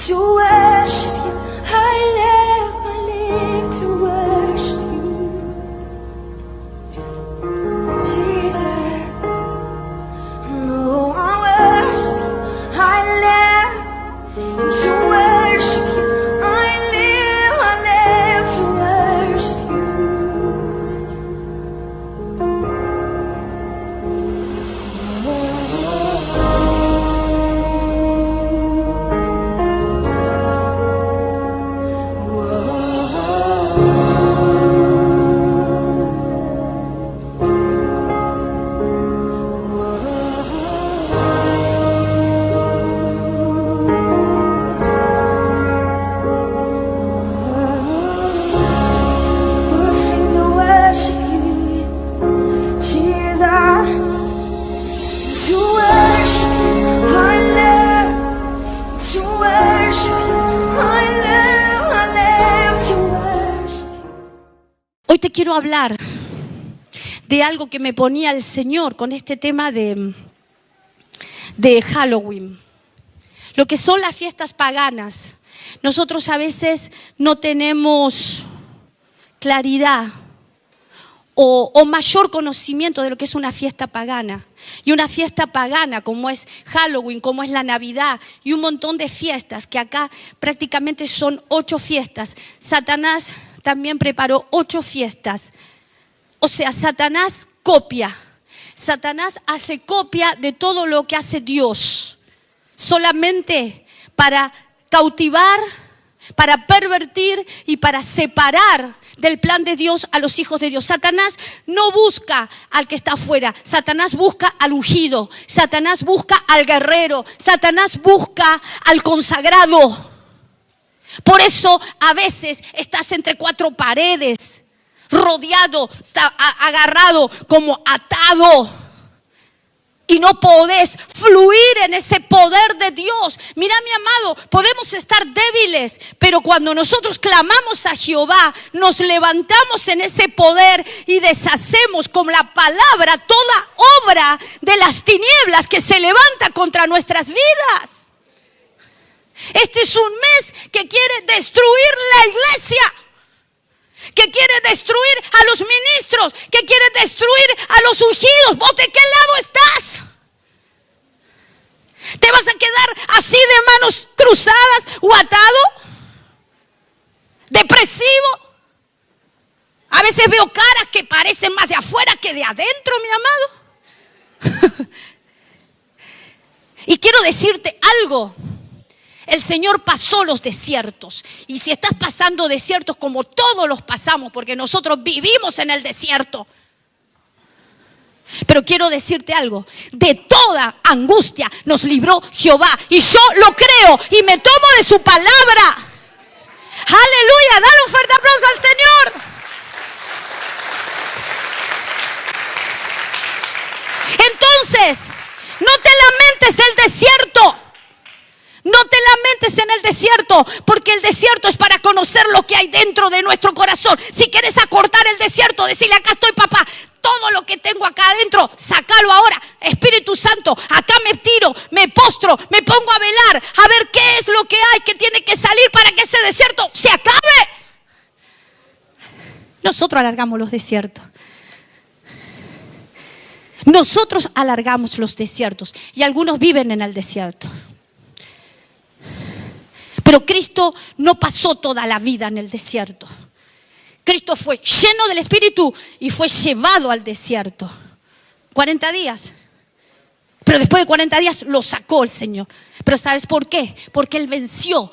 to worship you. I live to worship you. Jesus, oh, I worship you. I live to worship you. I live to worship you. Hoy te quiero hablar de algo que me ponía el Señor con este tema de Halloween. Lo que son las fiestas paganas. Nosotros a veces no tenemos claridad o mayor conocimiento de lo que es una fiesta pagana. Y una fiesta pagana como es Halloween, como es la Navidad y un montón de fiestas que acá prácticamente son 8 fiestas. Satanás también preparó 8 fiestas. O sea, Satanás copia. Satanás hace copia de todo lo que hace Dios. Solamente para cautivar, para pervertir y para separar del plan de Dios a los hijos de Dios. Satanás no busca al que está afuera. Satanás busca al ungido. Satanás busca al guerrero. Satanás busca al consagrado. Por eso a veces estás entre 4 paredes, rodeado, agarrado, como atado. Y no podés fluir en ese poder de Dios. Mira, mi amado, podemos estar débiles, pero cuando nosotros clamamos a Jehová, nos levantamos en ese poder y deshacemos con la palabra toda obra de las tinieblas que se levanta contra nuestras vidas. Este es un mes que quiere destruir la iglesia, que quiere destruir a los ministros, que quiere destruir a los ungidos. ¿Vos de qué lado estás? ¿Te vas a quedar así de manos cruzadas o atado? ¿Depresivo? A veces veo caras que parecen más de afuera que de adentro, mi amado. Y quiero decirte algo. El Señor pasó los desiertos. Y si estás pasando desiertos como todos los pasamos, porque nosotros vivimos en el desierto. Pero quiero decirte algo. De toda angustia nos libró Jehová. Y yo lo creo y me tomo de su palabra. Aleluya. Dale un fuerte aplauso al Señor. Entonces, no te lamentes del desierto. No te lamentes en el desierto, porque el desierto es para conocer lo que hay dentro de nuestro corazón. Si quieres acortar el desierto, decirle: acá estoy, papá. Todo lo que tengo acá adentro, sácalo ahora. Espíritu Santo, acá me tiro, me postro, me pongo a velar, a ver qué es lo que hay que tiene que salir para que ese desierto se acabe. Nosotros alargamos los desiertos. Nosotros alargamos los desiertos y algunos viven en el desierto. Pero Cristo no pasó toda la vida en el desierto. Cristo fue lleno del Espíritu y fue llevado al desierto. 40 días. Pero después de 40 días lo sacó el Señor. Pero ¿sabes por qué? Porque Él venció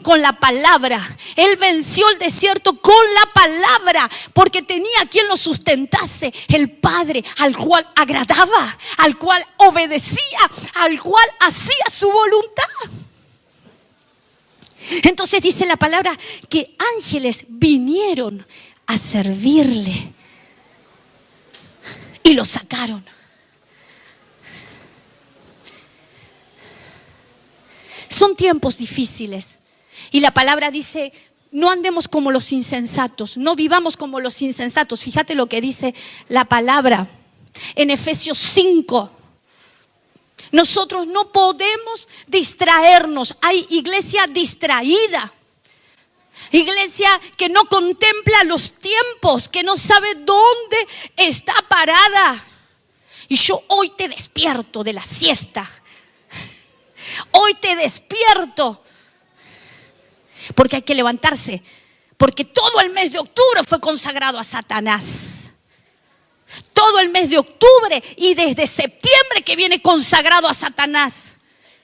con la palabra. Él venció el desierto con la palabra, porque tenía quien lo sustentase, el Padre, al cual agradaba, al cual obedecía, al cual hacía su voluntad. Entonces dice la palabra que ángeles vinieron a servirle y lo sacaron. Son tiempos difíciles y la palabra dice: no andemos como los insensatos, no vivamos como los insensatos. Fíjate lo que dice la palabra en Efesios 5. Nosotros no podemos distraernos. Hay iglesia distraída. Iglesia que no contempla los tiempos, que no sabe dónde está parada. Y yo hoy te despierto de la siesta. Hoy te despierto. Porque hay que levantarse. Porque todo el mes de octubre fue consagrado a Satanás. Todo el mes de octubre y desde septiembre que viene consagrado a Satanás.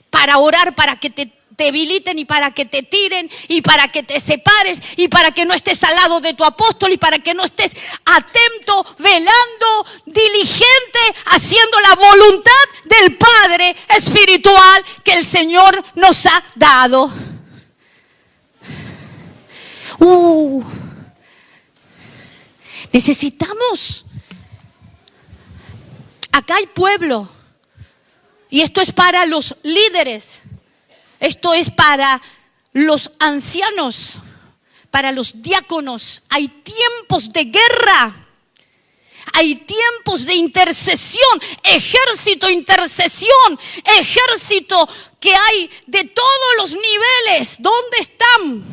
Para orar, para que te debiliten y para que te tiren y para que te separes y para que no estés al lado de tu apóstol y para que no estés atento, velando, diligente, haciendo la voluntad del Padre espiritual que el Señor nos ha dado. Necesitamos. Acá hay pueblo y esto es para los líderes. Esto es para los ancianos, para los diáconos. Hay tiempos de guerra, hay tiempos de intercesión, ejército, intercesión, ejército que hay de todos los niveles. ¿Dónde están?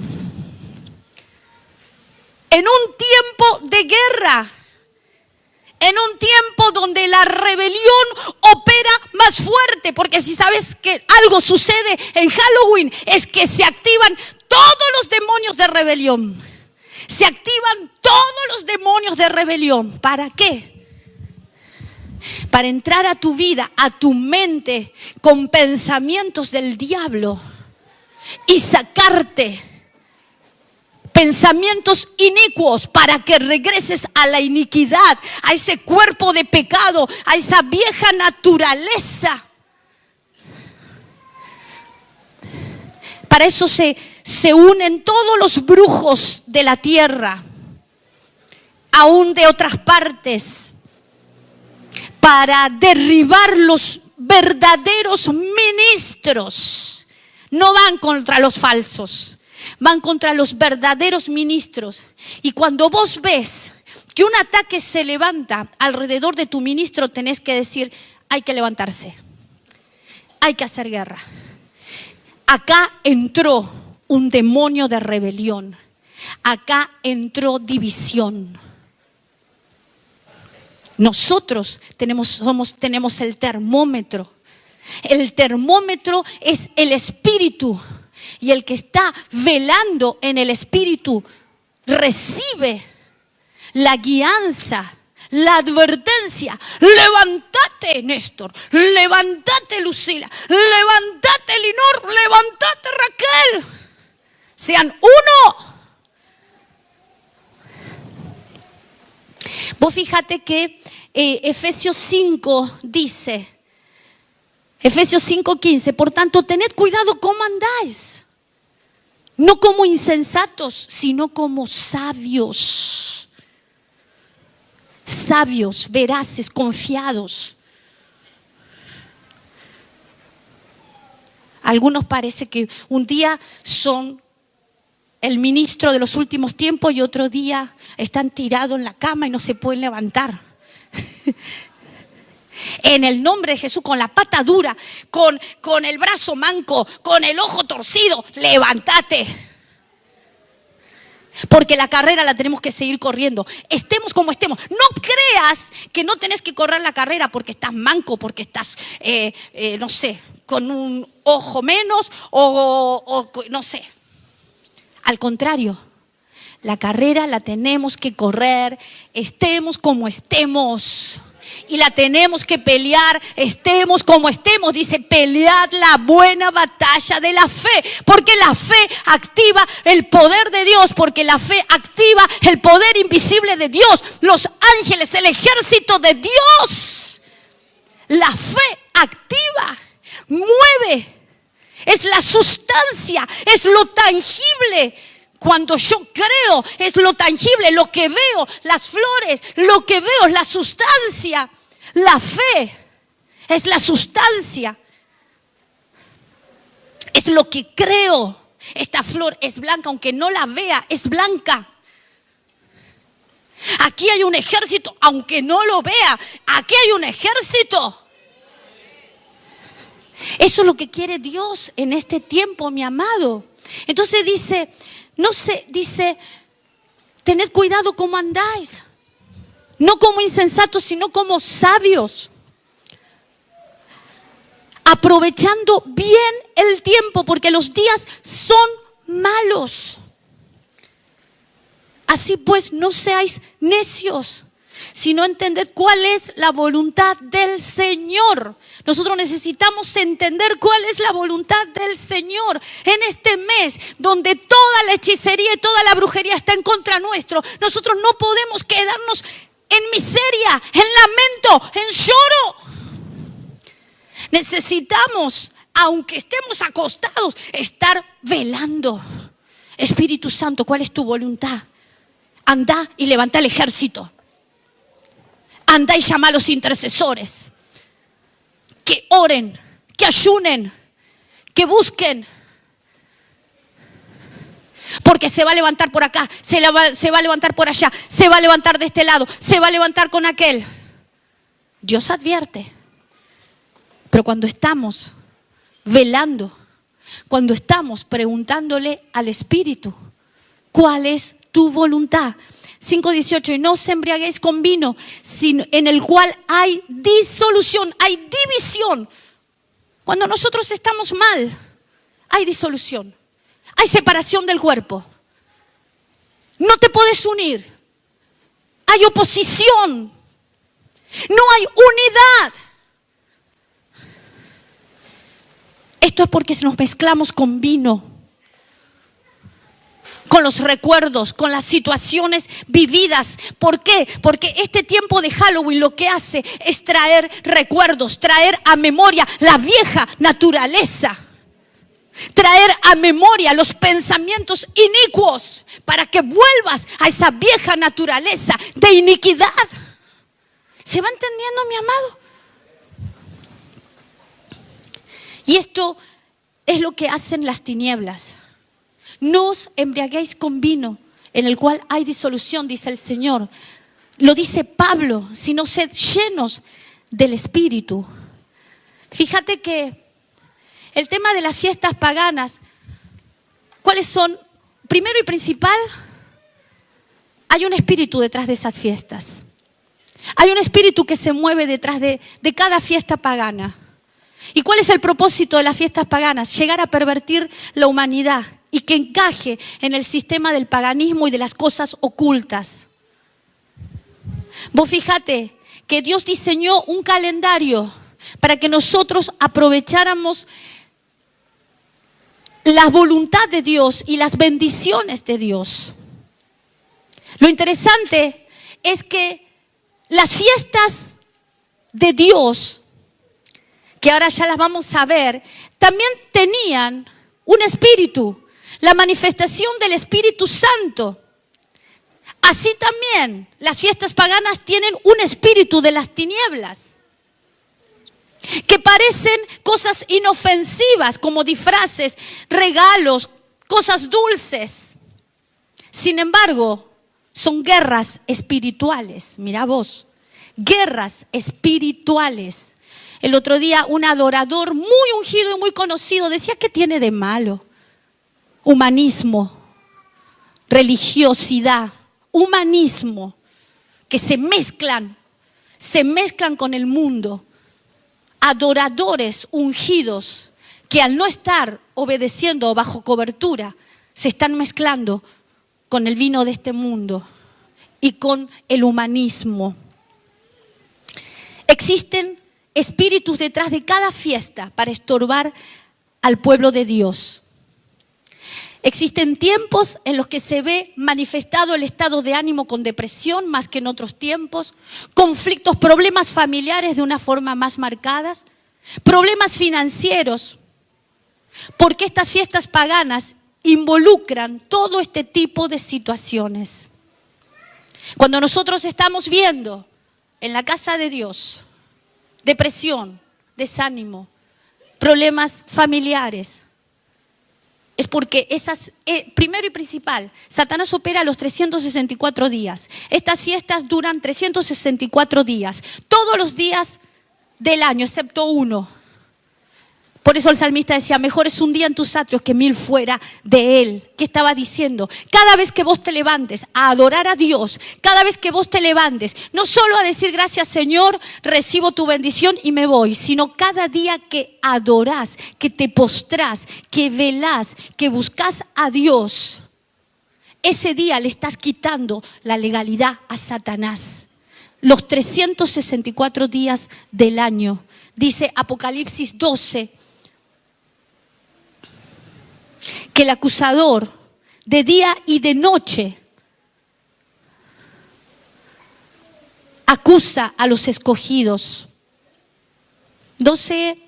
En un tiempo de guerra. En un tiempo donde la rebelión opera más fuerte, porque si sabes que algo sucede en Halloween es que se activan todos los demonios de rebelión. Se activan todos los demonios de rebelión. ¿Para qué? Para entrar a tu vida, a tu mente con pensamientos del diablo y sacarte pensamientos inicuos para que regreses a la iniquidad, a ese cuerpo de pecado, a esa vieja naturaleza. Para eso se unen todos los brujos de la tierra, aún de otras partes, para derribar los verdaderos ministros. No van contra los falsos. Van contra los verdaderos ministros. Y cuando vos ves que un ataque se levanta alrededor de tu ministro, tenés que decir, hay que levantarse. Hay que hacer guerra. Acá entró un demonio de rebelión. Acá entró división. Nosotros tenemos el termómetro. El termómetro es el espíritu. Y el que está velando en el espíritu recibe la guianza, la advertencia. Levántate, Néstor. Levántate, Lucila. Levántate, Linor. Levántate, Raquel. Sean uno. Vos fíjate que Efesios 5 dice... Efesios 5:15, por tanto, tened cuidado cómo andáis. No como insensatos, sino como sabios. Sabios, veraces, confiados. Algunos parece que un día son el ministro de los últimos tiempos y otro día están tirados en la cama y no se pueden levantar. En el nombre de Jesús, con la pata dura, con el brazo manco, con el ojo torcido, levántate. Porque la carrera la tenemos que seguir corriendo. Estemos como estemos. No creas que no tenés que correr la carrera porque estás manco, porque estás, no sé, con un ojo menos o no sé. Al contrario, la carrera la tenemos que correr, estemos como estemos. Y la tenemos que pelear, estemos como estemos. Dice, pelead la buena batalla de la fe. Porque la fe activa el poder de Dios. Porque la fe activa el poder invisible de Dios. Los ángeles, el ejército de Dios. La fe activa, mueve. Es la sustancia, es lo tangible. Cuando yo creo, es lo tangible, lo que veo, las flores, lo que veo es la sustancia. La fe es la sustancia. Es lo que creo. Esta flor es blanca, aunque no la vea, es blanca. Aquí hay un ejército, aunque no lo vea, aquí hay un ejército. Eso es lo que quiere Dios en este tiempo, mi amado. Entonces dice, tened cuidado cómo andáis. No como insensatos, sino como sabios. Aprovechando bien el tiempo, porque los días son malos. Así pues, no seáis necios, sino entended cuál es la voluntad del Señor. Nosotros necesitamos entender cuál es la voluntad del Señor en este mes donde toda la hechicería y toda la brujería está en contra nuestro. Nosotros no podemos quedarnos en miseria, en lamento, en lloro. Necesitamos, aunque estemos acostados, estar velando. Espíritu Santo, ¿cuál es tu voluntad? Anda y levanta el ejército. Anda y llama a los intercesores. Que oren, que ayunen, que busquen. Porque se va a levantar por acá, se va a levantar por allá, se va a levantar de este lado, se va a levantar con aquel. Dios advierte. Pero cuando estamos velando, cuando estamos preguntándole al Espíritu, ¿cuál es tu voluntad? 5:18, y no os embriaguéis con vino, sino en el cual hay disolución, hay división. Cuando nosotros estamos mal, hay disolución, hay separación del cuerpo. No te puedes unir, hay oposición, no hay unidad. Esto es porque nos mezclamos con vino, con los recuerdos, con las situaciones vividas. ¿Por qué? Porque este tiempo de Halloween lo que hace es traer recuerdos, traer a memoria la vieja naturaleza, traer a memoria los pensamientos inicuos para que vuelvas a esa vieja naturaleza de iniquidad. ¿Se va entendiendo, mi amado? Y esto es lo que hacen las tinieblas. No os embriaguéis con vino, en el cual hay disolución, dice el Señor. Lo dice Pablo, sino sed llenos del Espíritu. Fíjate que el tema de las fiestas paganas, ¿cuáles son? Primero y principal, hay un espíritu detrás de esas fiestas. Hay un espíritu que se mueve detrás de cada fiesta pagana. ¿Y cuál es el propósito de las fiestas paganas? Llegar a pervertir la humanidad y que encaje en el sistema del paganismo y de las cosas ocultas. Vos fíjate que Dios diseñó un calendario para que nosotros aprovecháramos la voluntad de Dios y las bendiciones de Dios. Lo interesante es que las fiestas de Dios, que ahora ya las vamos a ver, también tenían un espíritu, la manifestación del Espíritu Santo. Así también las fiestas paganas tienen un espíritu de las tinieblas, que parecen cosas inofensivas como disfraces, regalos, cosas dulces. Sin embargo, son guerras espirituales. Mira vos, guerras espirituales. El otro día un adorador muy ungido y muy conocido decía, ¿qué tiene de malo? Humanismo, religiosidad, humanismo, que se mezclan con el mundo. Adoradores ungidos que al no estar obedeciendo bajo cobertura, se están mezclando con el vino de este mundo y con el humanismo. Existen espíritus detrás de cada fiesta para estorbar al pueblo de Dios. Existen tiempos en los que se ve manifestado el estado de ánimo con depresión más que en otros tiempos, conflictos, problemas familiares de una forma más marcadas, problemas financieros, porque estas fiestas paganas involucran todo este tipo de situaciones. Cuando nosotros estamos viendo en la casa de Dios depresión, desánimo, problemas familiares, es porque primero y principal, Satanás opera los 364 días. Estas fiestas duran 364 días, todos los días del año, excepto uno. Por eso el salmista decía, mejor es un día en tus atrios que 1000 fuera de él. ¿Qué estaba diciendo? Cada vez que vos te levantes a adorar a Dios, cada vez que vos te levantes, no solo a decir gracias Señor, recibo tu bendición y me voy, sino cada día que adorás, que te postrás, que velás, que buscás a Dios, ese día le estás quitando la legalidad a Satanás. Los 364 días del año. Dice Apocalipsis 12, que el acusador de día y de noche acusa a los escogidos. 12,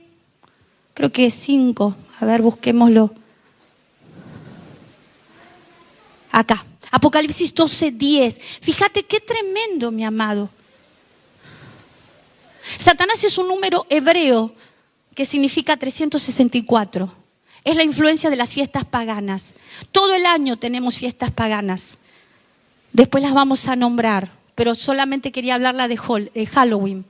creo que 5, a ver, busquémoslo. Acá, Apocalipsis 12:10. Fíjate qué tremendo, mi amado. Satanás es un número hebreo que significa 364. Es la influencia de las fiestas paganas. Todo el año tenemos fiestas paganas. Después las vamos a nombrar, pero solamente quería hablarla de Halloween.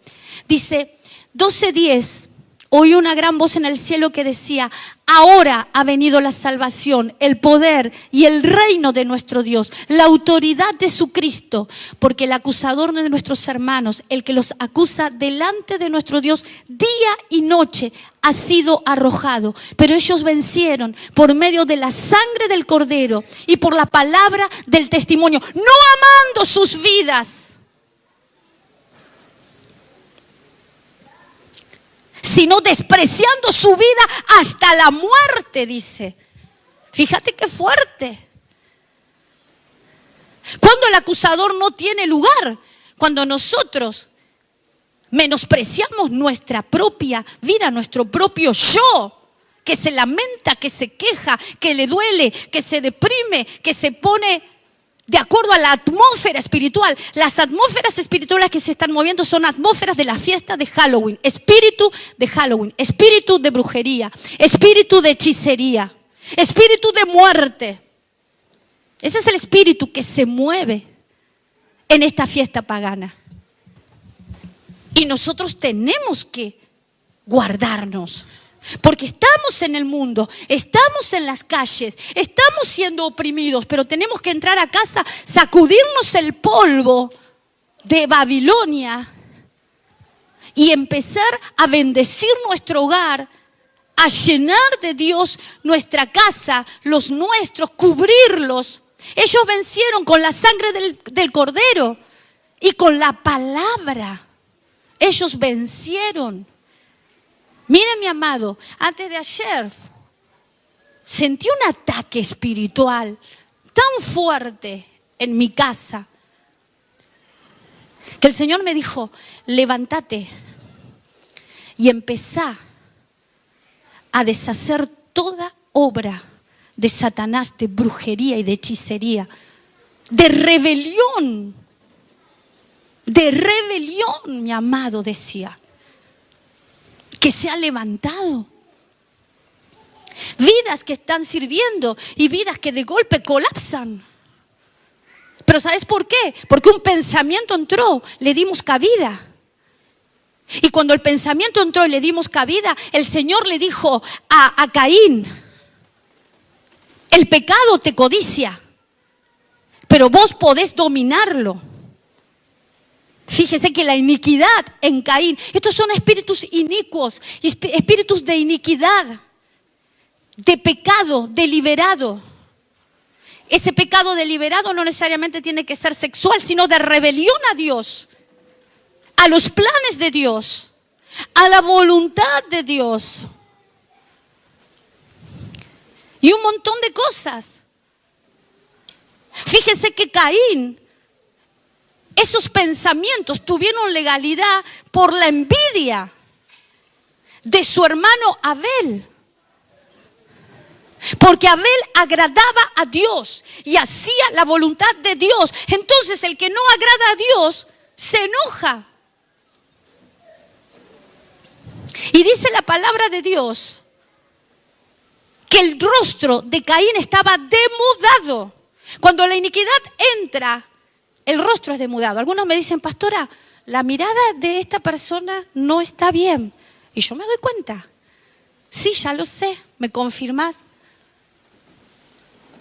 Dice 12:10. Oí una gran voz en el cielo que decía, ahora ha venido la salvación, el poder y el reino de nuestro Dios, la autoridad de su Cristo, porque el acusador de nuestros hermanos, el que los acusa delante de nuestro Dios día y noche, ha sido arrojado. Pero ellos vencieron por medio de la sangre del Cordero y por la palabra del testimonio, no amando sus vidas, sino despreciando su vida hasta la muerte, dice. Fíjate qué fuerte. Cuando el acusador no tiene lugar, cuando nosotros menospreciamos nuestra propia vida, nuestro propio yo, que se lamenta, que se queja, que le duele, que se deprime, que se pone de acuerdo a la atmósfera espiritual. Las atmósferas espirituales que se están moviendo son atmósferas de la fiesta de Halloween. Espíritu de Halloween, espíritu de brujería, espíritu de hechicería, espíritu de muerte. Ese es el espíritu que se mueve en esta fiesta pagana. Y nosotros tenemos que guardarnos. Porque estamos en el mundo, estamos en las calles, estamos siendo oprimidos, pero tenemos que entrar a casa, sacudirnos el polvo de Babilonia y empezar a bendecir nuestro hogar, a llenar de Dios nuestra casa, los nuestros, cubrirlos. Ellos vencieron con la sangre del Cordero y con la palabra. Ellos vencieron. Mire, mi amado, antes de ayer sentí un ataque espiritual tan fuerte en mi casa que el Señor me dijo, levántate y empezá a deshacer toda obra de Satanás, de brujería y de hechicería, de rebelión, mi amado, decía. Que se ha levantado. Vidas que están sirviendo y vidas que de golpe colapsan. Pero ¿sabes por qué? Porque un pensamiento entró, le dimos cabida. Y cuando el pensamiento entró y le dimos cabida, el Señor le dijo a Caín, el pecado te codicia, pero vos podés dominarlo. Fíjese que la iniquidad en Caín, estos son espíritus inicuos, espíritus de iniquidad, de pecado deliberado. Ese pecado deliberado no necesariamente tiene que ser sexual, sino de rebelión a Dios, a los planes de Dios, a la voluntad de Dios. Y un montón de cosas. Fíjese que Caín, esos pensamientos tuvieron legalidad por la envidia de su hermano Abel. Porque Abel agradaba a Dios y hacía la voluntad de Dios. Entonces el que no agrada a Dios se enoja. Y dice la palabra de Dios que el rostro de Caín estaba demudado. Cuando la iniquidad entra, el rostro es demudado. Algunos me dicen, pastora, la mirada de esta persona no está bien. Y yo me doy cuenta. Sí, ya lo sé, ¿me confirmás?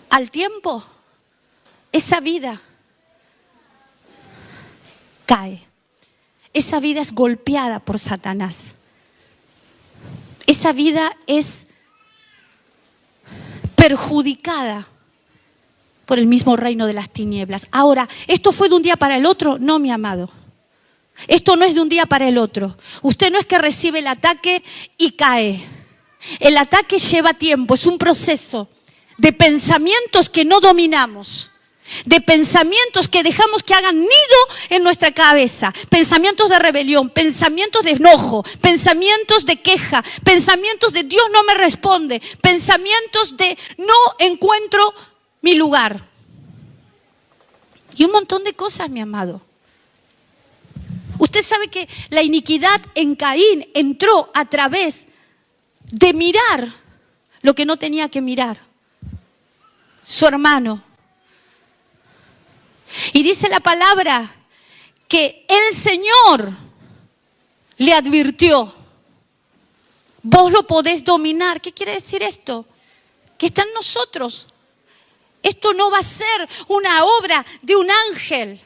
Al tiempo, esa vida cae. Esa vida es golpeada por Satanás. Esa vida es perjudicada por el mismo reino de las tinieblas. Ahora, ¿esto fue de un día para el otro? No, mi amado. Esto no es de un día para el otro. Usted no es que recibe el ataque y cae. El ataque lleva tiempo, es un proceso de pensamientos que no dominamos. De pensamientos que dejamos que hagan nido en nuestra cabeza. Pensamientos de rebelión, pensamientos de enojo, pensamientos de queja, pensamientos de Dios no me responde, pensamientos de no encuentro mi lugar. Y un montón de cosas, mi amado. Usted sabe que la iniquidad en Caín entró a través de mirar lo que no tenía que mirar. Su hermano. Y dice la palabra que el Señor le advirtió. Vos lo podés dominar. ¿Qué quiere decir esto? Que está en nosotros. Esto no va a ser una obra de un ángel.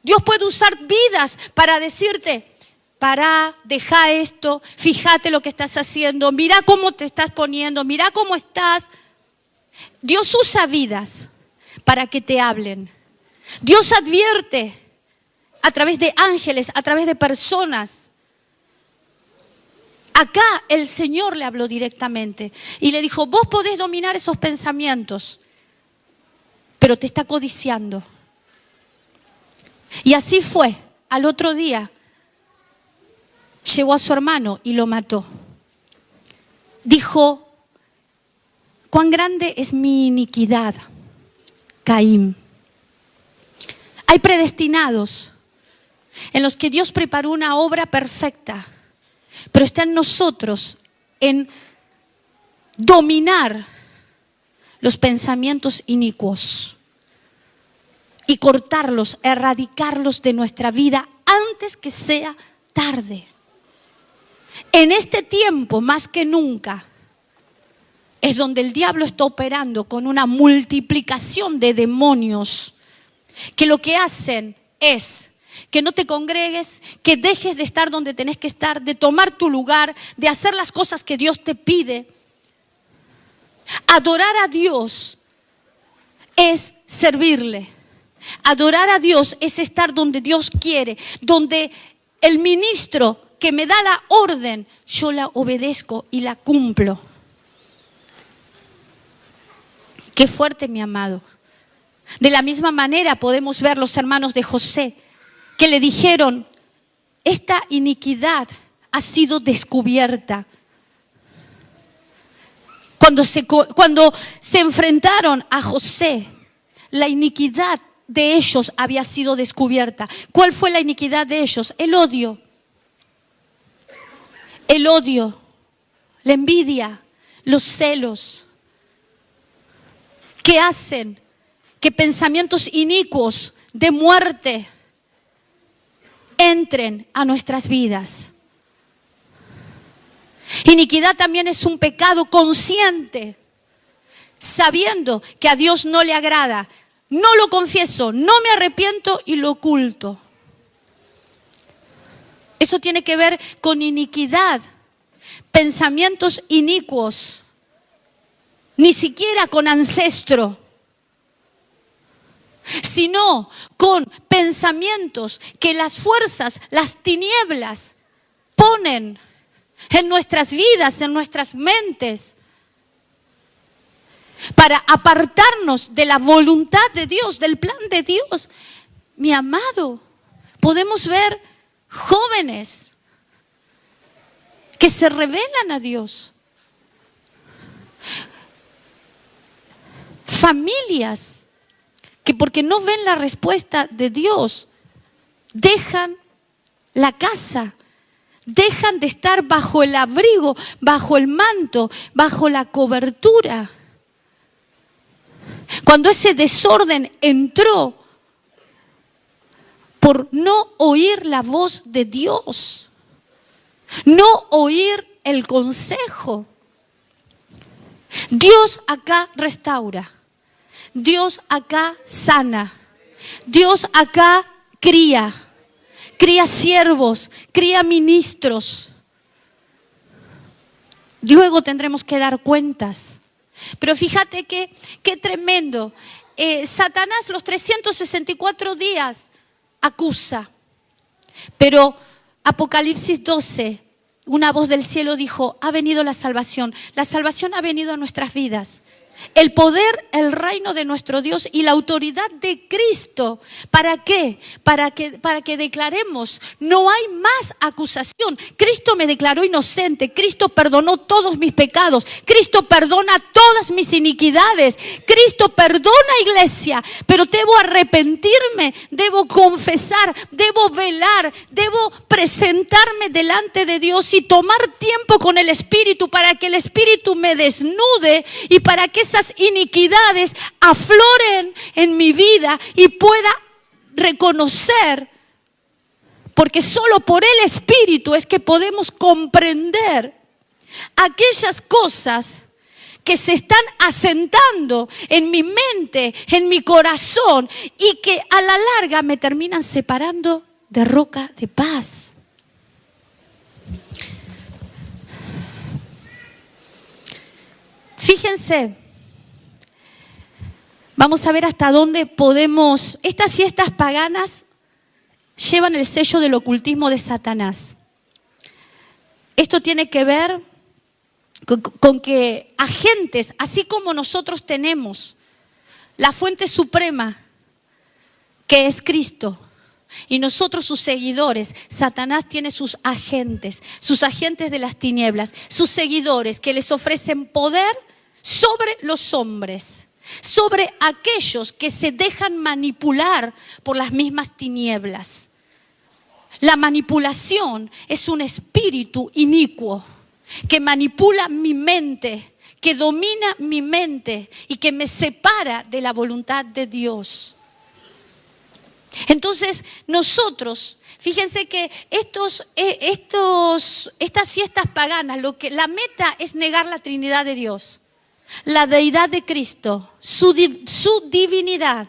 Dios puede usar vidas para decirte, pará, deja esto, fíjate lo que estás haciendo, mira cómo te estás poniendo, mira cómo estás. Dios usa vidas para que te hablen. Dios advierte a través de ángeles, a través de personas. Acá el Señor le habló directamente y le dijo, vos podés dominar esos pensamientos, pero te está codiciando. Y así fue. Al otro día llevó a su hermano y lo mató. Dijo, cuán grande es mi iniquidad, Caín. Hay predestinados en los que Dios preparó una obra perfecta, pero está en nosotros en dominar los pensamientos inicuos y cortarlos, erradicarlos de nuestra vida antes que sea tarde. En este tiempo, más que nunca, es donde el diablo está operando con una multiplicación de demonios que lo que hacen es que no te congregues, que dejes de estar donde tenés que estar, de tomar tu lugar, de hacer las cosas que Dios te pide. Adorar a Dios es servirle. Adorar a Dios es estar donde Dios quiere, donde el ministro que me da la orden, yo la obedezco y la cumplo. Qué fuerte, mi amado. De la misma manera podemos ver los hermanos de José que le dijeron, esta iniquidad ha sido descubierta. Cuando se enfrentaron a José, la iniquidad de ellos había sido descubierta. ¿Cuál fue la iniquidad de ellos? El odio. El odio, la envidia, los celos, que hacen que pensamientos inicuos de muerte entren a nuestras vidas. Iniquidad también es un pecado consciente, sabiendo que a Dios no le agrada. No lo confieso, no me arrepiento y lo oculto. Eso tiene que ver con iniquidad, pensamientos inicuos, ni siquiera con ancestro, sino con pensamientos que las fuerzas, las tinieblas ponen en nuestras vidas, en nuestras mentes, para apartarnos de la voluntad de Dios, del plan de Dios. Mi amado, podemos ver jóvenes que se rebelan a Dios, familias que porque no ven la respuesta de Dios, dejan la casa, dejan de estar bajo el abrigo, bajo el manto, bajo la cobertura. Cuando ese desorden entró por no oír la voz de Dios, no oír el consejo Dios acá restaura. Dios acá sana. Dios acá cría siervos, cría ministros. Luego tendremos que dar cuentas. Pero fíjate qué tremendo. Satanás los 364 días acusa. Pero Apocalipsis 12, una voz del cielo dijo, ha venido la salvación. La salvación ha venido a nuestras vidas. El poder, el reino de nuestro Dios y la autoridad de Cristo. ¿Para qué? Para que declaremos, no hay más acusación. Cristo me declaró inocente. Cristo perdonó todos mis pecados. Cristo perdona todas mis iniquidades. Cristo perdona, iglesia. Pero debo arrepentirme, debo confesar, debo velar, debo presentarme delante de Dios y tomar tiempo con el Espíritu para que el Espíritu me desnude y para que esas iniquidades afloren en mi vida y pueda reconocer, porque solo por el Espíritu es que podemos comprender aquellas cosas que se están asentando en mi mente, en mi corazón y que a la larga me terminan separando de roca de paz. Fíjense, vamos a ver hasta dónde podemos. Estas fiestas paganas llevan el sello del ocultismo de Satanás. Esto tiene que ver con que agentes, así como nosotros tenemos la fuente suprema, que es Cristo, y nosotros sus seguidores, Satanás tiene sus agentes de las tinieblas, sus seguidores que les ofrecen poder sobre los hombres, sobre aquellos que se dejan manipular por las mismas tinieblas. La manipulación es un espíritu inicuo que manipula mi mente, que domina mi mente y que me separa de la voluntad de Dios. Entonces nosotros, fíjense que estas fiestas paganas, la meta es negar la Trinidad de Dios, la deidad de Cristo, su divinidad.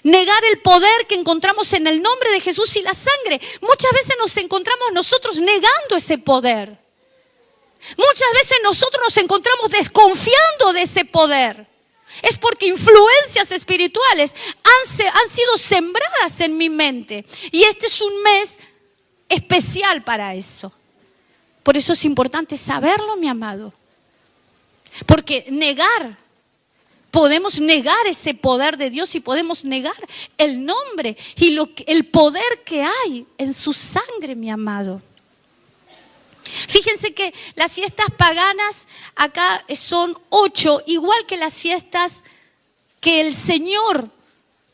Negar el poder que encontramos en el nombre de Jesús y la sangre. Muchas veces nos encontramos nosotros negando ese poder. Muchas veces nosotros nos encontramos desconfiando de ese poder. Es porque influencias espirituales han sido sembradas en mi mente. Y este es un mes especial para eso. Por eso es importante saberlo, mi amado. Porque podemos negar ese poder de Dios y podemos negar el nombre y el poder que hay en su sangre, mi amado. Fíjense que las fiestas paganas acá son 8, igual que las fiestas que el Señor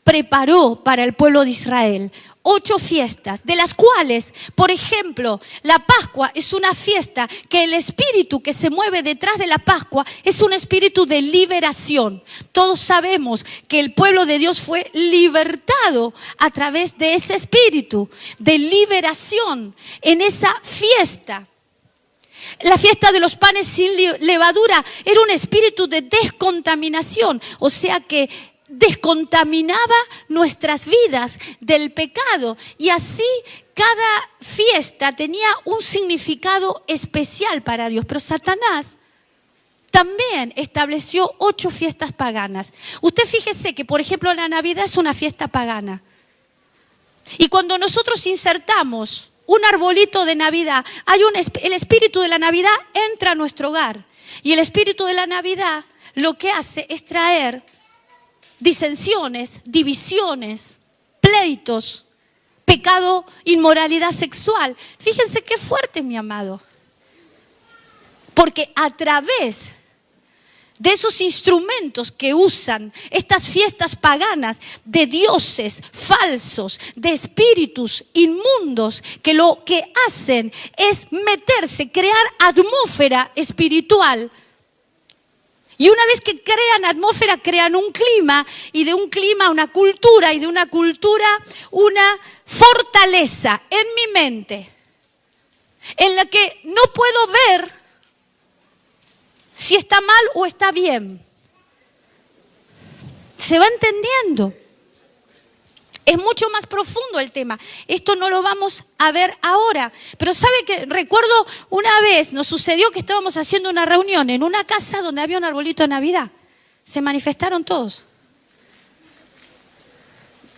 preparó para el pueblo de Israel. 8 fiestas, de las cuales, por ejemplo, la Pascua es una fiesta que el espíritu que se mueve detrás de la Pascua es un espíritu de liberación. Todos sabemos que el pueblo de Dios fue libertado a través de ese espíritu de liberación en esa fiesta. La fiesta de los panes sin levadura era un espíritu de descontaminación, o sea que descontaminaba nuestras vidas del pecado. Y así cada fiesta tenía un significado especial para Dios. Pero Satanás también estableció 8 fiestas paganas. Usted fíjese que, por ejemplo, la Navidad es una fiesta pagana. Y cuando nosotros insertamos un arbolito de Navidad, el espíritu de la Navidad entra a nuestro hogar. Y el espíritu de la Navidad lo que hace es traer disensiones, divisiones, pleitos, pecado, inmoralidad sexual. Fíjense qué fuerte, mi amado. Porque a través de esos instrumentos que usan estas fiestas paganas, de dioses falsos, de espíritus inmundos, que lo que hacen es meterse, crear atmósfera espiritual. Y una vez que crean atmósfera, crean un clima, y de un clima una cultura, y de una cultura una fortaleza en mi mente, en la que no puedo ver si está mal o está bien. ¿Se va entendiendo? Es mucho más profundo el tema. Esto no lo vamos a ver ahora. Pero ¿sabe qué? Recuerdo una vez nos sucedió que estábamos haciendo una reunión en una casa donde había un arbolito de Navidad. Se manifestaron todos.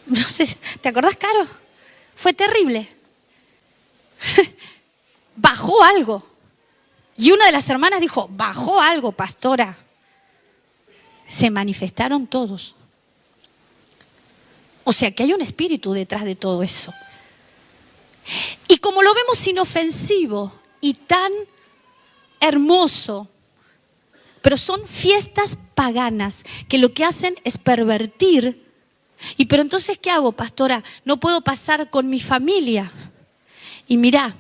No sé, ¿te acordás, Caro? Fue terrible. Bajó algo. Y una de las hermanas dijo, bajó algo, pastora. Se manifestaron todos. O sea que hay un espíritu detrás de todo eso. Y como lo vemos inofensivo y tan hermoso, pero son fiestas paganas que lo que hacen es pervertir. Y pero entonces, ¿qué hago, pastora? No puedo pasar con mi familia. Y mirá,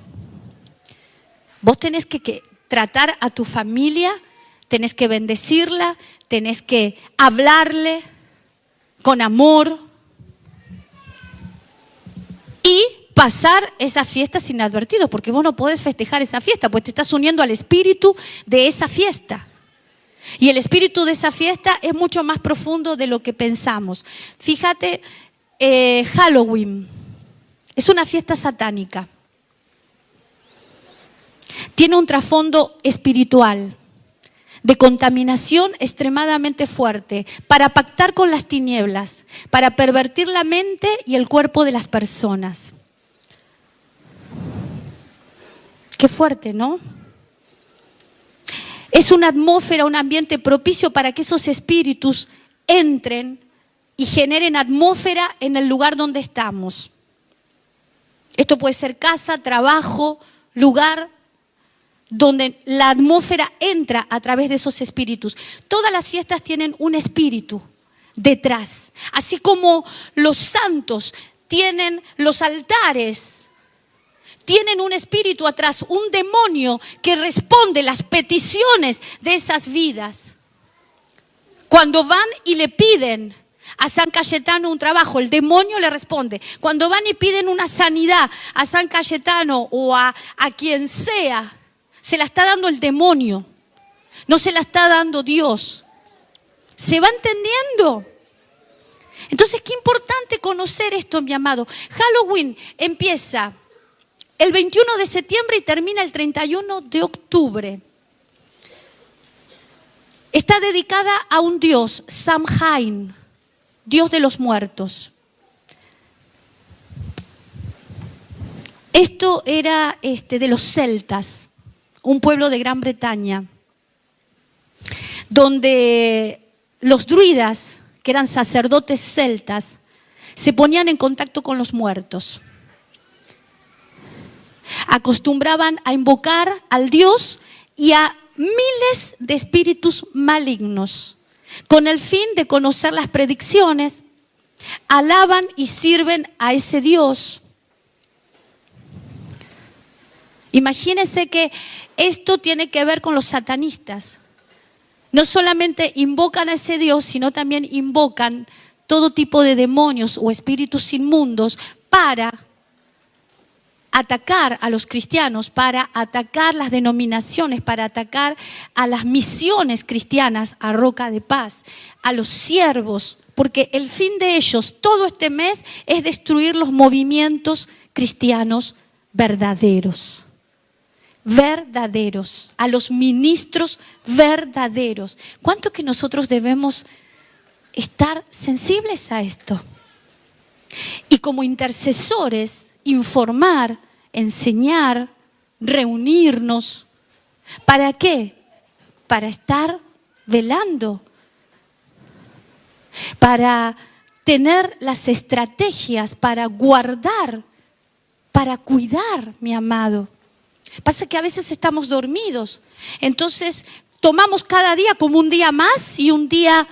vos tenés que tratar a tu familia, tenés que bendecirla, tenés que hablarle con amor y pasar esas fiestas inadvertidos, porque vos no podés festejar esa fiesta, pues te estás uniendo al espíritu de esa fiesta. Y el espíritu de esa fiesta es mucho más profundo de lo que pensamos. Fíjate, Halloween es una fiesta satánica. Tiene un trasfondo espiritual de contaminación extremadamente fuerte para pactar con las tinieblas, para pervertir la mente y el cuerpo de las personas. Qué fuerte, ¿no? Es una atmósfera, un ambiente propicio para que esos espíritus entren y generen atmósfera en el lugar donde estamos. Esto puede ser casa, trabajo, lugar donde la atmósfera entra a través de esos espíritus. Todas las fiestas tienen un espíritu detrás. Así como los santos tienen los altares, tienen un espíritu atrás, un demonio que responde las peticiones de esas vidas. Cuando van y le piden a San Cayetano un trabajo, el demonio le responde. Cuando van y piden una sanidad a San Cayetano o a quien sea, se la está dando el demonio, no se la está dando Dios. ¿Se va entendiendo? Entonces, qué importante conocer esto, mi amado. Halloween empieza el 21 de septiembre y termina el 31 de octubre. Está dedicada a un dios, Samhain, dios de los muertos. Esto era de los celtas, un pueblo de Gran Bretaña, donde los druidas, que eran sacerdotes celtas, se ponían en contacto con los muertos. Acostumbraban a invocar al dios y a miles de espíritus malignos, con el fin de conocer las predicciones. Alaban y sirven a ese dios. Imagínense que esto tiene que ver con los satanistas. No solamente invocan a ese Dios, sino también invocan todo tipo de demonios o espíritus inmundos para atacar a los cristianos, para atacar las denominaciones, para atacar a las misiones cristianas, a Roca de Paz, a los siervos, porque el fin de ellos todo este mes es destruir los movimientos cristianos verdaderos. Verdaderos, a los ministros verdaderos. ¿Cuánto que nosotros debemos estar sensibles a esto? Y como intercesores, informar, enseñar, reunirnos. ¿Para qué? Para estar velando, para tener las estrategias, para guardar, para cuidar, mi amado. Pasa que a veces estamos dormidos, entonces tomamos cada día como un día más y un día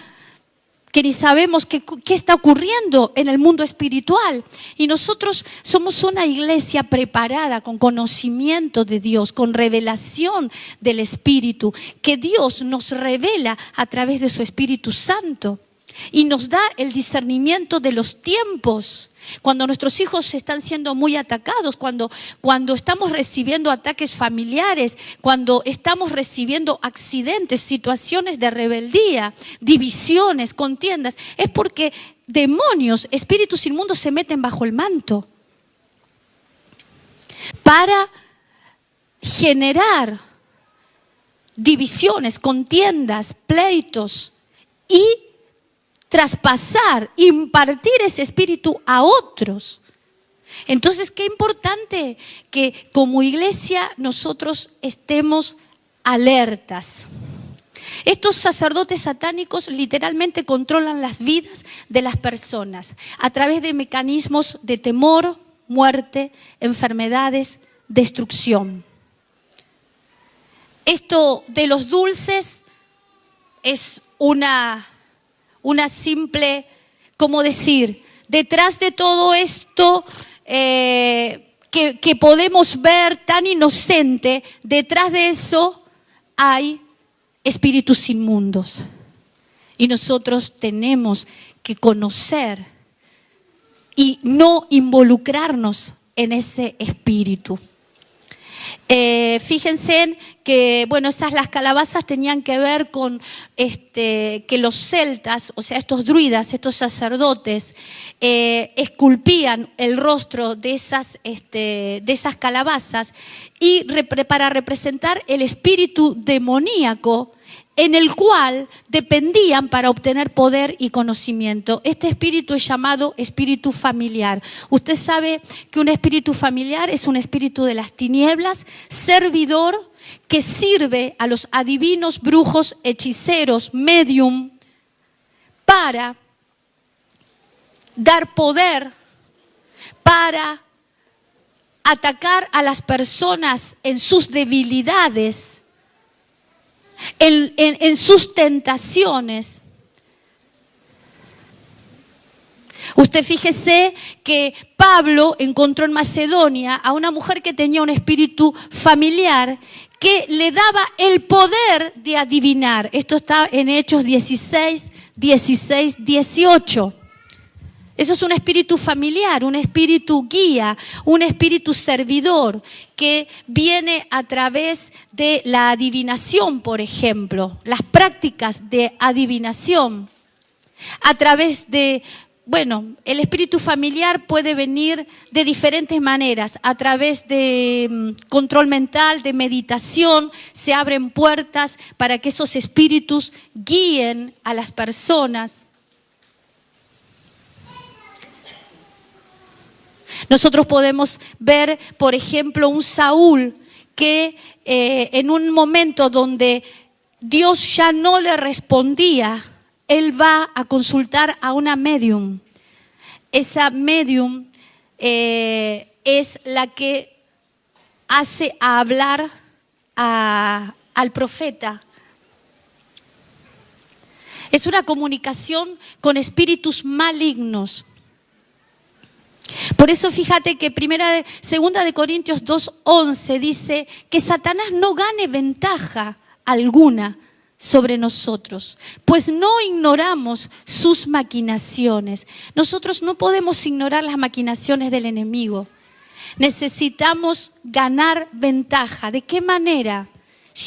que ni sabemos qué está ocurriendo en el mundo espiritual. Y nosotros somos una iglesia preparada con conocimiento de Dios, con revelación del Espíritu, que Dios nos revela a través de su Espíritu Santo. y nos da el discernimiento de los tiempos. Cuando nuestros hijos están siendo muy atacados, cuando estamos recibiendo ataques familiares, cuando estamos recibiendo accidentes, situaciones de rebeldía, divisiones, contiendas, es porque demonios, espíritus inmundos se meten bajo el manto para generar divisiones, contiendas, pleitos y traspasar, impartir ese espíritu a otros. Entonces, qué importante que como iglesia nosotros estemos alertas. Estos sacerdotes satánicos literalmente controlan las vidas de las personas a través de mecanismos de temor, muerte, enfermedades, destrucción. Esto de los dulces es una simple, ¿cómo decir? Detrás de todo esto que podemos ver tan inocente, detrás de eso hay espíritus inmundos. Y nosotros tenemos que conocer y no involucrarnos en ese espíritu. Fíjense que, bueno, las calabazas tenían que ver con que los celtas, o sea, estos druidas, estos sacerdotes, esculpían el rostro de esas calabazas y para representar el espíritu demoníaco en el cual dependían para obtener poder y conocimiento. Este espíritu es llamado espíritu familiar. Usted sabe que un espíritu familiar es un espíritu de las tinieblas, servidor, que sirve a los adivinos, brujos, hechiceros, medium, para dar poder, para atacar a las personas en sus debilidades, en sus tentaciones. Usted fíjese que Pablo encontró en Macedonia a una mujer que tenía un espíritu familiar que le daba el poder de adivinar. Esto está en Hechos 16, 18. Eso es un espíritu familiar, un espíritu guía, un espíritu servidor que viene a través de la adivinación, por ejemplo, las prácticas de adivinación. A través de, bueno, el espíritu familiar puede venir de diferentes maneras. A través de control mental, de meditación, se abren puertas para que esos espíritus guíen a las personas. Nosotros podemos ver, por ejemplo, un Saúl que en un momento donde Dios ya no le respondía, él va a consultar a una medium. Esa medium es la que hace hablar al profeta. Es una comunicación con espíritus malignos. Por eso fíjate que 2 Corintios 2:11 dice que Satanás no gane ventaja alguna sobre nosotros, pues no ignoramos sus maquinaciones. Nosotros no podemos ignorar las maquinaciones del enemigo. Necesitamos ganar ventaja. ¿De qué manera?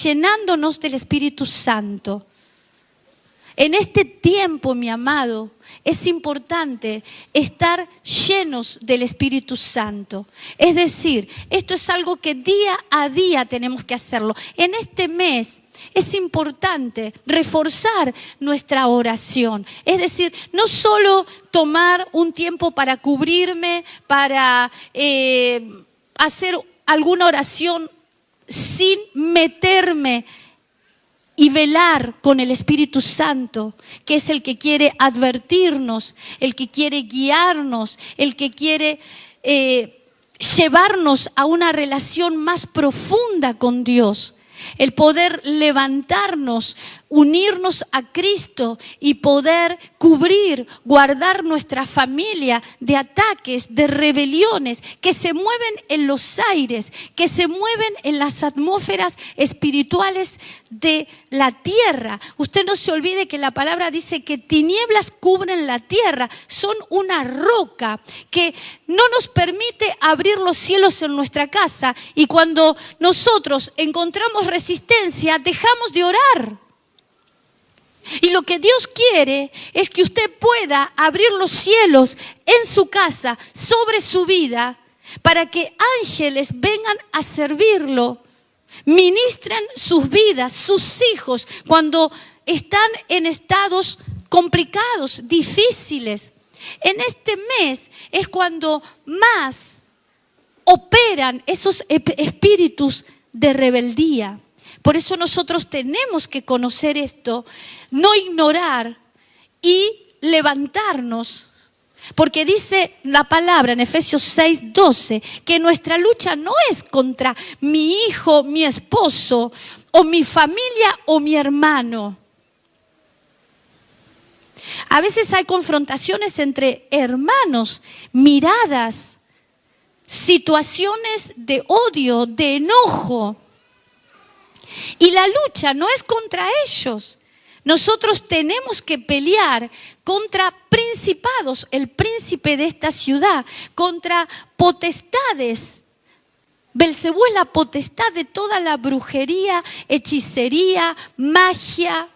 Llenándonos del Espíritu Santo. En este tiempo, mi amado, es importante estar llenos del Espíritu Santo. Es decir, esto es algo que día a día tenemos que hacerlo. En este mes es importante reforzar nuestra oración. Es decir, no solo tomar un tiempo para cubrirme, para hacer alguna oración sin meterme y velar con el Espíritu Santo, que es el que quiere advertirnos, el que quiere guiarnos, el que quiere llevarnos a una relación más profunda con Dios. El poder levantarnos unirnos a Cristo y poder cubrir, guardar nuestra familia de ataques, de rebeliones que se mueven en los aires, que se mueven en las atmósferas espirituales de la tierra. Usted no se olvide que la palabra dice que tinieblas cubren la tierra, son una roca que no nos permite abrir los cielos en nuestra casa, y cuando nosotros encontramos resistencia, dejamos de orar. Y lo que Dios quiere es que usted pueda abrir los cielos en su casa, sobre su vida, para que ángeles vengan a servirlo, ministren sus vidas, sus hijos, cuando están en estados complicados, difíciles. En este mes es cuando más operan esos espíritus de rebeldía. Por eso nosotros tenemos que conocer esto, no ignorar y levantarnos. Porque dice la palabra en Efesios 6:12 que nuestra lucha no es contra mi hijo, mi esposo, o mi familia o mi hermano. A veces hay confrontaciones entre hermanos, miradas, situaciones de odio, de enojo. Y la lucha no es contra ellos. Nosotros tenemos que pelear contra principados, el príncipe de esta ciudad, contra potestades. Belcebú es la potestad de toda la brujería, hechicería, magia,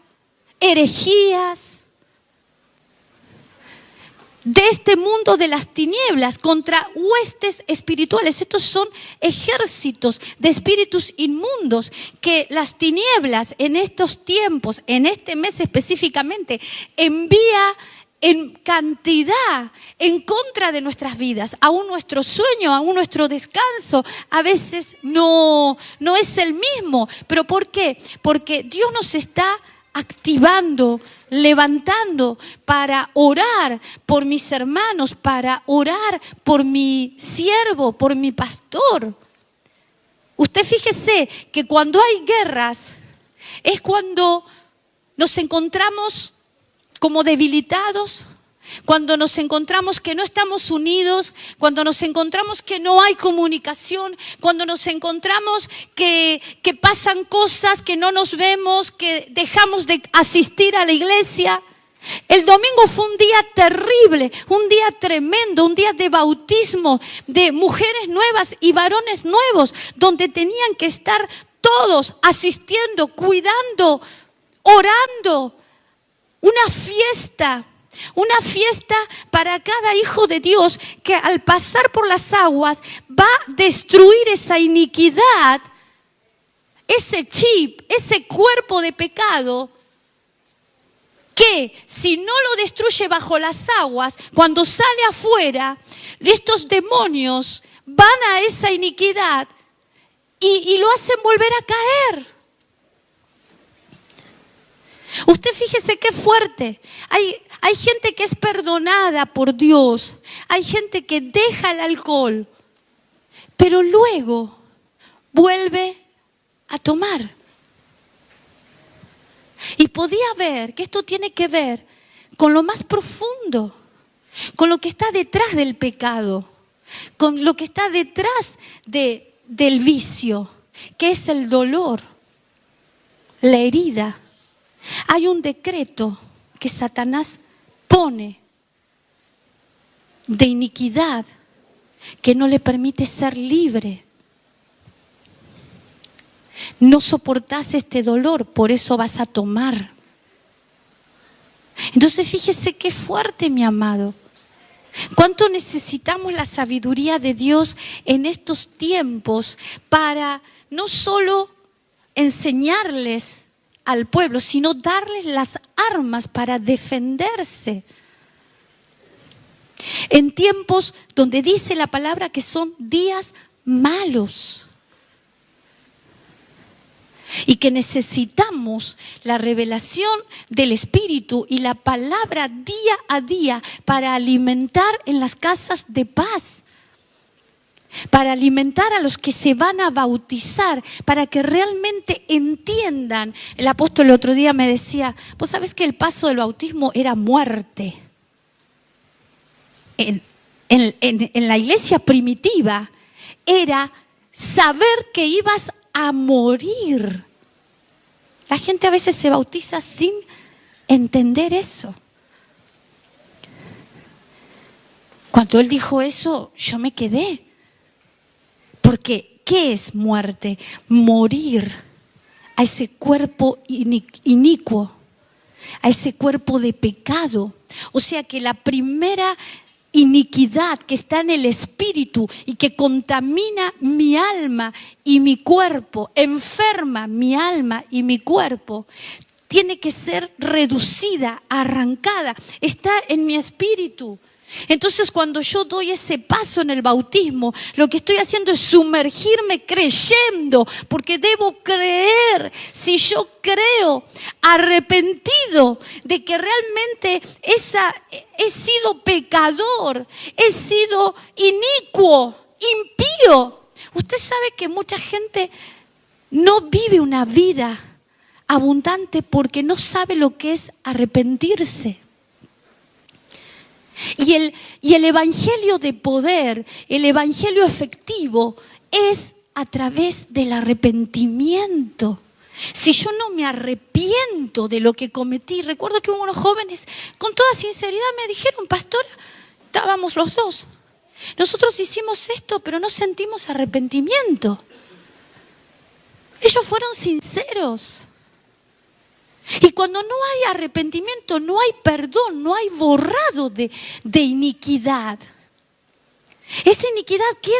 herejías. De este mundo de las tinieblas, contra huestes espirituales. Estos son ejércitos de espíritus inmundos que las tinieblas en estos tiempos, en este mes específicamente, envía en cantidad en contra de nuestras vidas. Aún nuestro sueño, aún nuestro descanso a veces no es el mismo. ¿Pero por qué? Porque Dios nos está activando, levantando para orar por mis hermanos, para orar por mi siervo, por mi pastor. Usted fíjese que cuando hay guerras es cuando nos encontramos como debilitados, cuando nos encontramos que no estamos unidos, cuando nos encontramos que no hay comunicación, cuando nos encontramos que pasan cosas, que no nos vemos, que dejamos de asistir a la iglesia. El domingo fue un día terrible, un día tremendo, un día de bautismo de mujeres nuevas y varones nuevos, donde tenían que estar todos asistiendo, cuidando, orando. Una fiesta para cada hijo de Dios que al pasar por las aguas va a destruir esa iniquidad, ese chip, ese cuerpo de pecado que si no lo destruye bajo las aguas, cuando sale afuera, estos demonios van a esa iniquidad y lo hacen volver a caer. Usted fíjese qué fuerte. Hay gente que es perdonada por Dios. Hay gente que deja el alcohol, pero luego vuelve a tomar. Y podía ver que esto tiene que ver con lo más profundo, con lo que está detrás del pecado, con lo que está detrás del vicio, que es el dolor, la herida. Hay un decreto que Satanás pone de iniquidad que no le permite ser libre. No soportás este dolor, por eso vas a tomar. Entonces fíjese qué fuerte, mi amado. ¿Cuánto necesitamos la sabiduría de Dios en estos tiempos para no solo enseñarles al pueblo, sino darles las armas para defenderse? En tiempos donde dice la palabra que son días malos y que necesitamos la revelación del Espíritu y la palabra día a día para alimentar en las casas de paz. para alimentar a los que se van a bautizar, para que realmente entiendan. El apóstol el otro día me decía, vos sabés que el paso del bautismo era muerte. En la iglesia primitiva era saber que ibas a morir. La gente a veces se bautiza sin entender eso. Cuando él dijo eso, yo me quedé. Porque, ¿qué es muerte? Morir a ese cuerpo inicuo, a ese cuerpo de pecado. O sea que la primera iniquidad que está en el espíritu y que contamina mi alma y mi cuerpo, enferma mi alma y mi cuerpo, tiene que ser reducida, arrancada. Está en mi espíritu. Entonces, cuando yo doy ese paso en el bautismo, lo que estoy haciendo es sumergirme creyendo, porque debo creer. Si yo creo arrepentido de que realmente he sido pecador, he sido inicuo, impío. Usted sabe que mucha gente no vive una vida abundante porque no sabe lo que es arrepentirse. Y el evangelio de poder, el evangelio efectivo es a través del arrepentimiento. Si yo no me arrepiento de lo que cometí, recuerdo que hubo unos jóvenes con toda sinceridad me dijeron, pastora, estábamos los dos, nosotros hicimos esto pero no sentimos arrepentimiento. Ellos fueron sinceros. Y cuando no hay arrepentimiento, no hay perdón, no hay borrado de iniquidad. Esa iniquidad queda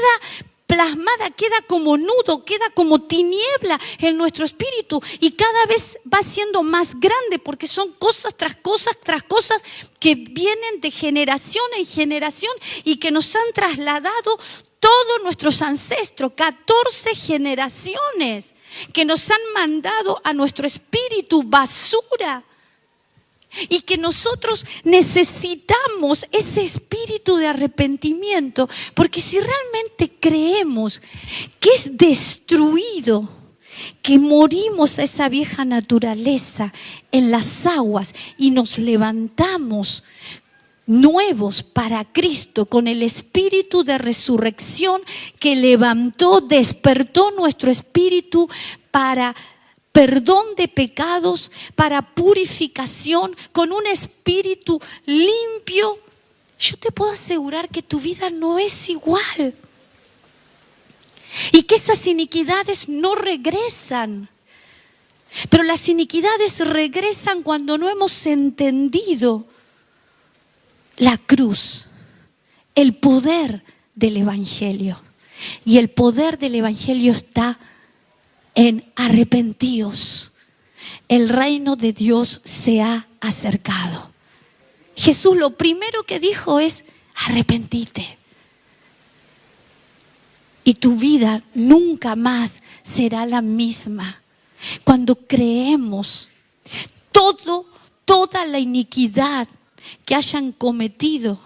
plasmada, queda como nudo, queda como tiniebla en nuestro espíritu y cada vez va siendo más grande porque son cosas tras cosas que vienen de generación en generación y que nos han trasladado todos nuestros ancestros, 14 generaciones que nos han mandado a nuestro espíritu basura y que nosotros necesitamos ese espíritu de arrepentimiento, porque si realmente creemos que es destruido, que morimos a esa vieja naturaleza en las aguas y nos levantamos nuevos para Cristo, con el espíritu de resurrección que levantó, despertó nuestro espíritu para perdón de pecados, para purificación, con un espíritu limpio, yo te puedo asegurar que tu vida no es igual. Y que esas iniquidades no regresan. Pero las iniquidades regresan cuando no hemos entendido la cruz, el poder del evangelio. Y el poder del evangelio está en arrepentíos. El reino de Dios se ha acercado. Jesús lo primero que dijo es: arrepentite. Y tu vida nunca más será la misma. Cuando creemos, toda la iniquidad que hayan cometido,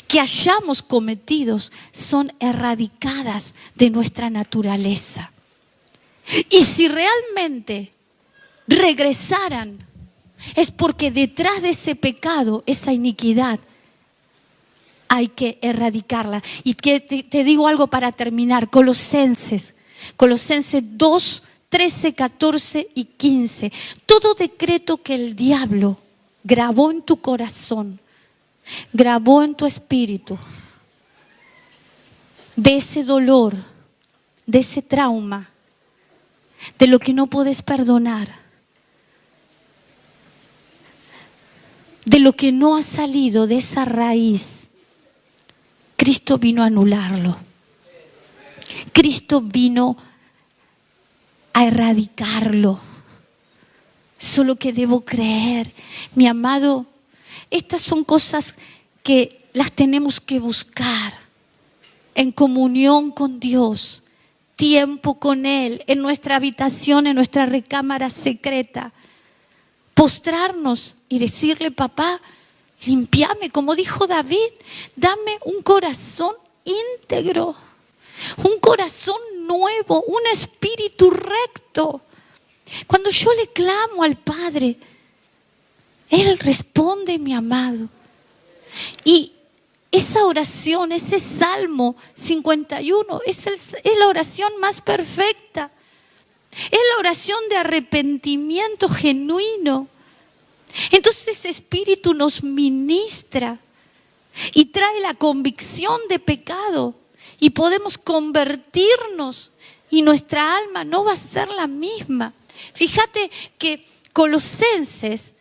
que hayamos cometido, son erradicadas de nuestra naturaleza. Y si realmente regresaran, es porque detrás de ese pecado, esa iniquidad, hay que erradicarla. Y te digo algo para terminar. Colosenses 2, 13, 14 y 15. Todo decreto que el diablo grabó en tu corazón, grabó en tu espíritu, de ese dolor, de ese trauma, de lo que no puedes perdonar, de lo que no ha salido de esa raíz, Cristo vino a anularlo. Cristo vino a erradicarlo. Solo que debo creer. Mi amado, estas son cosas que las tenemos que buscar en comunión con Dios, tiempo con Él, en nuestra habitación, en nuestra recámara secreta. Postrarnos y decirle: papá, limpiame, como dijo David, dame un corazón íntegro. un corazón nuevo, un espíritu recto. Cuando yo le clamo al Padre, Él responde, mi amado. Y esa oración, ese Salmo 51, es la oración más perfecta. Es la oración de arrepentimiento genuino. Entonces ese Espíritu nos ministra y trae la convicción de pecado. Y podemos convertirnos y nuestra alma no va a ser la misma. Fíjate que Colosenses,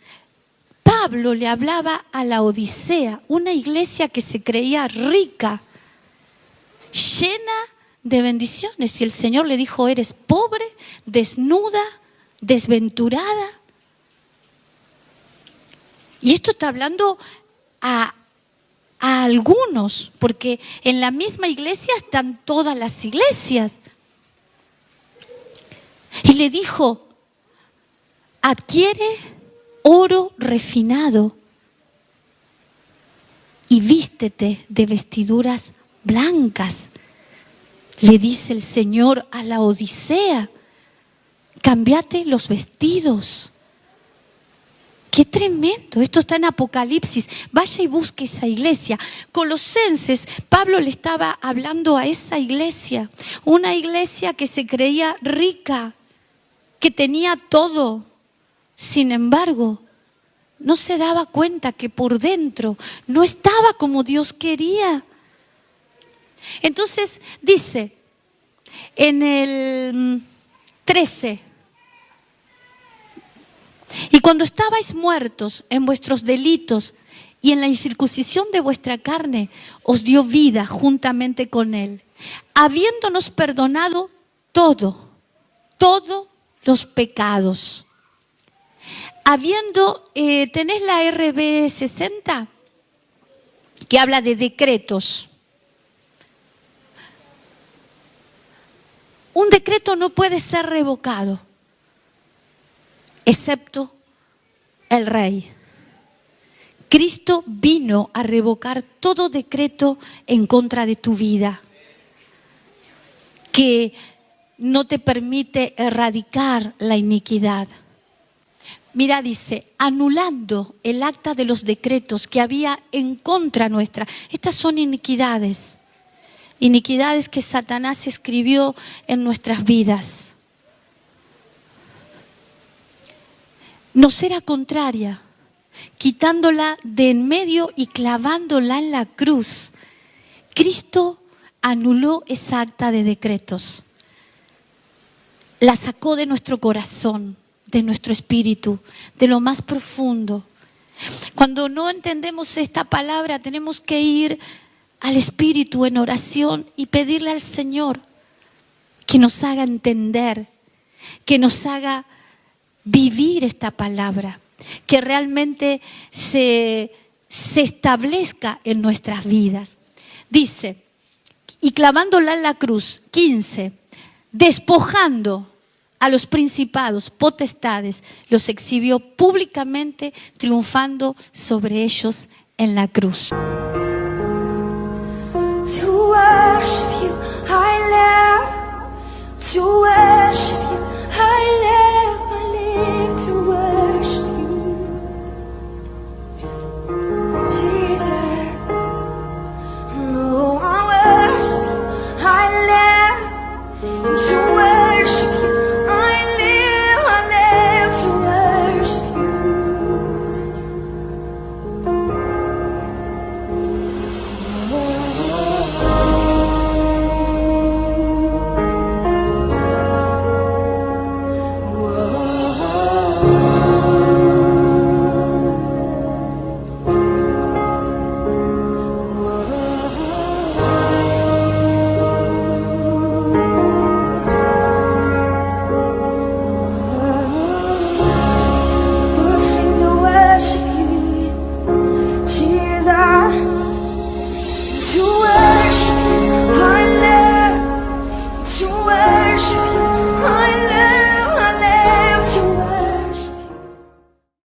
Pablo le hablaba a la Odisea, una iglesia que se creía rica, llena de bendiciones. Y el Señor le dijo, eres pobre, desnuda, desventurada. Y esto está hablando a algunos, porque en la misma iglesia están todas las iglesias. Y le dijo, adquiere oro refinado y vístete de vestiduras blancas. Le dice el Señor a la Odisea, cámbiate los vestidos. Qué tremendo, esto está en Apocalipsis. Vaya y busque esa iglesia. Colosenses, Pablo le estaba hablando a esa iglesia, una iglesia que se creía rica, que tenía todo. Sin embargo, no se daba cuenta que por dentro no estaba como Dios quería. Entonces dice en el 13, y cuando estabais muertos en vuestros delitos y en la incircuncisión de vuestra carne, os dio vida juntamente con Él, habiéndonos perdonado todos los pecados. ¿Tenés la RB 60? Que habla de decretos. Un decreto no puede ser revocado, excepto el Rey. Cristo vino a revocar todo decreto en contra de tu vida, que no te permite erradicar la iniquidad. Mira, dice, anulando el acta de los decretos que había en contra nuestra. Estas son iniquidades que Satanás escribió en nuestras vidas. Nos era contraria, quitándola de en medio y clavándola en la cruz. Cristo anuló esa acta de decretos. La sacó de nuestro corazón, de nuestro espíritu, de lo más profundo. Cuando no entendemos esta palabra, tenemos que ir al Espíritu en oración y pedirle al Señor que nos haga entender, que nos haga vivir esta palabra, que realmente se establezca en nuestras vidas. Dice, y clavándola en la cruz, 15, despojando a los principados, potestades, los exhibió públicamente, triunfando sobre ellos en la cruz. To worship you, I live. To worship you,